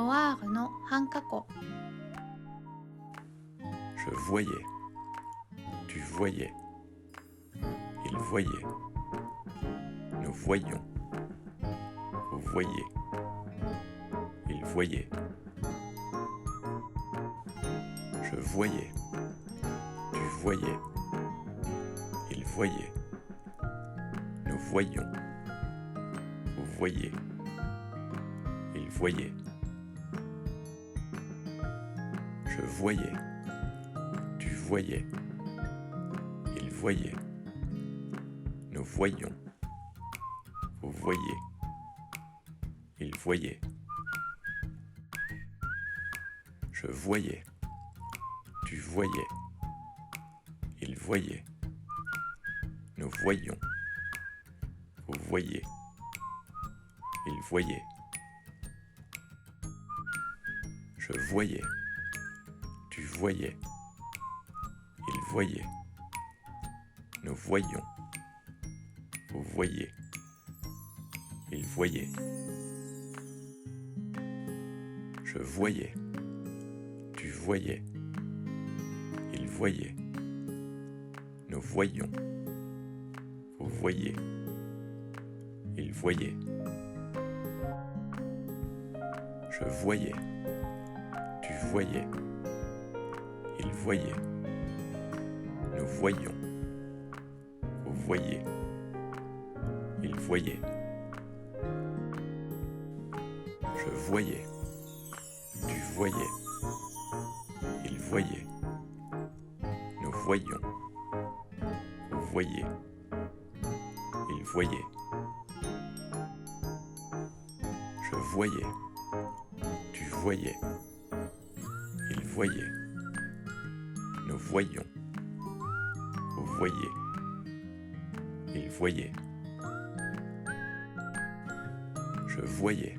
voir の半過去 Je voyais. Tu voyais. Il voyait. Nous voyions. Vous voyez. Il voyait. Je voyais. Tu voyais. Il voyait. Nous voyions. Vous voyez. Il voyait. Je voyais. Tu voyais. Il voyait. Nous voyions. Vous voyez. Il voyait. Je voyais. Tu voyais. Il voyait. Nous voyions. Vous voyez. Il voyait. Je voyais. Tu voyais. Il voyait. Nous voyions. Vous voyez. Il voyait. Je voyais. Tu voyais. Il voyait. Nous voyions. Vous voyez. Il voyait. Je voyais. Tu voyais. Il voyait. Nous voyions. Vous voyez. Il voyait. Je voyais. Tu voyais. Il voyait. Nous voyions. Vous voyez. Il voyait. Je voyais. Tu voyais. Il voyait. Nous voyions. Vous voyez. Il voyait. Je voyais.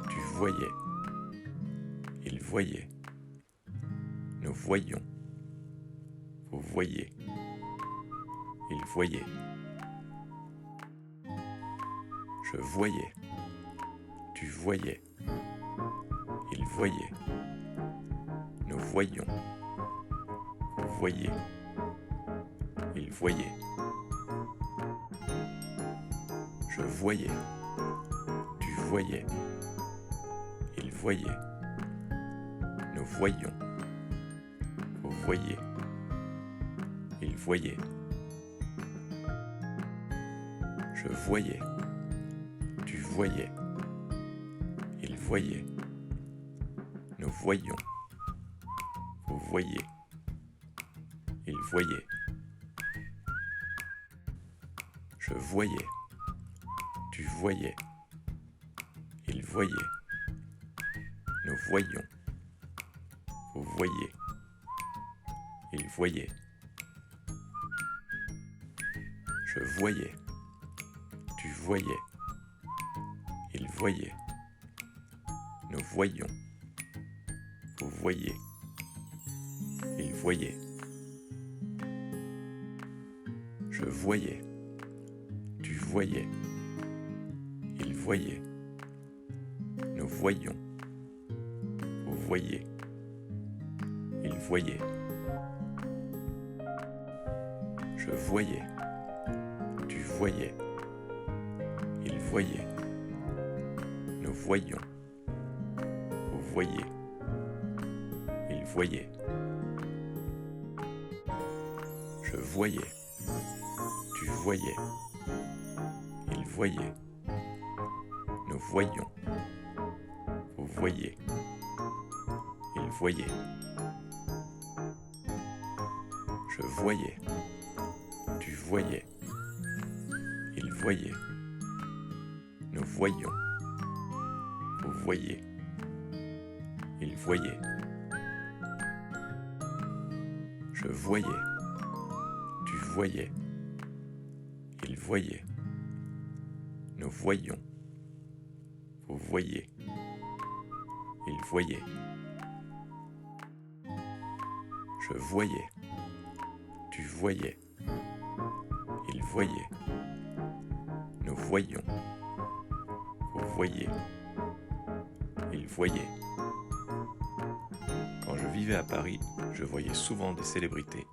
Tu voyais. Il voyait. Nous voyions. Vous voyez. Il voyait. Je voyais. Tu voyais. Il voyait. Nous voyions. Vous voyez. Il voyait. Je voyais. Tu voyais. Il voyait. Nous voyions. Vous voyez. Il voyait. Je voyais. Tu voyais. Il voyait. Nous voyions. Vous voyez. Il voyait. Je voyais. Tu voyais. Il voyait. Nous voyions. Vous voyez. Il voyait. Je voyais. Tu voyais. Il voyait. Nous voyions. Vous voyez. Il voyait. Je voyais. Tu voyais. Il voyait. Nous voyions. Vous voyez. Il voyait. Je voyais. Tu voyais. Il voyait. Nous voyions. Vous voyez. Il voyait. Je voyais. Tu voyais. Il voyait. Nous voyions. Vous voyez. Il voyait. Je voyais. Tu voyais. Il voyait. Nous voyions. Vous voyez. Il voyait. Je voyais. Tu voyais. Il voyait. Nous voyions. Vous voyez. Il voyait. Je voyais. Tu voyais. Il voyait. Nous voyions. Vous voyez. Il voyait. Quand je vivais à Paris, je voyais souvent des célébrités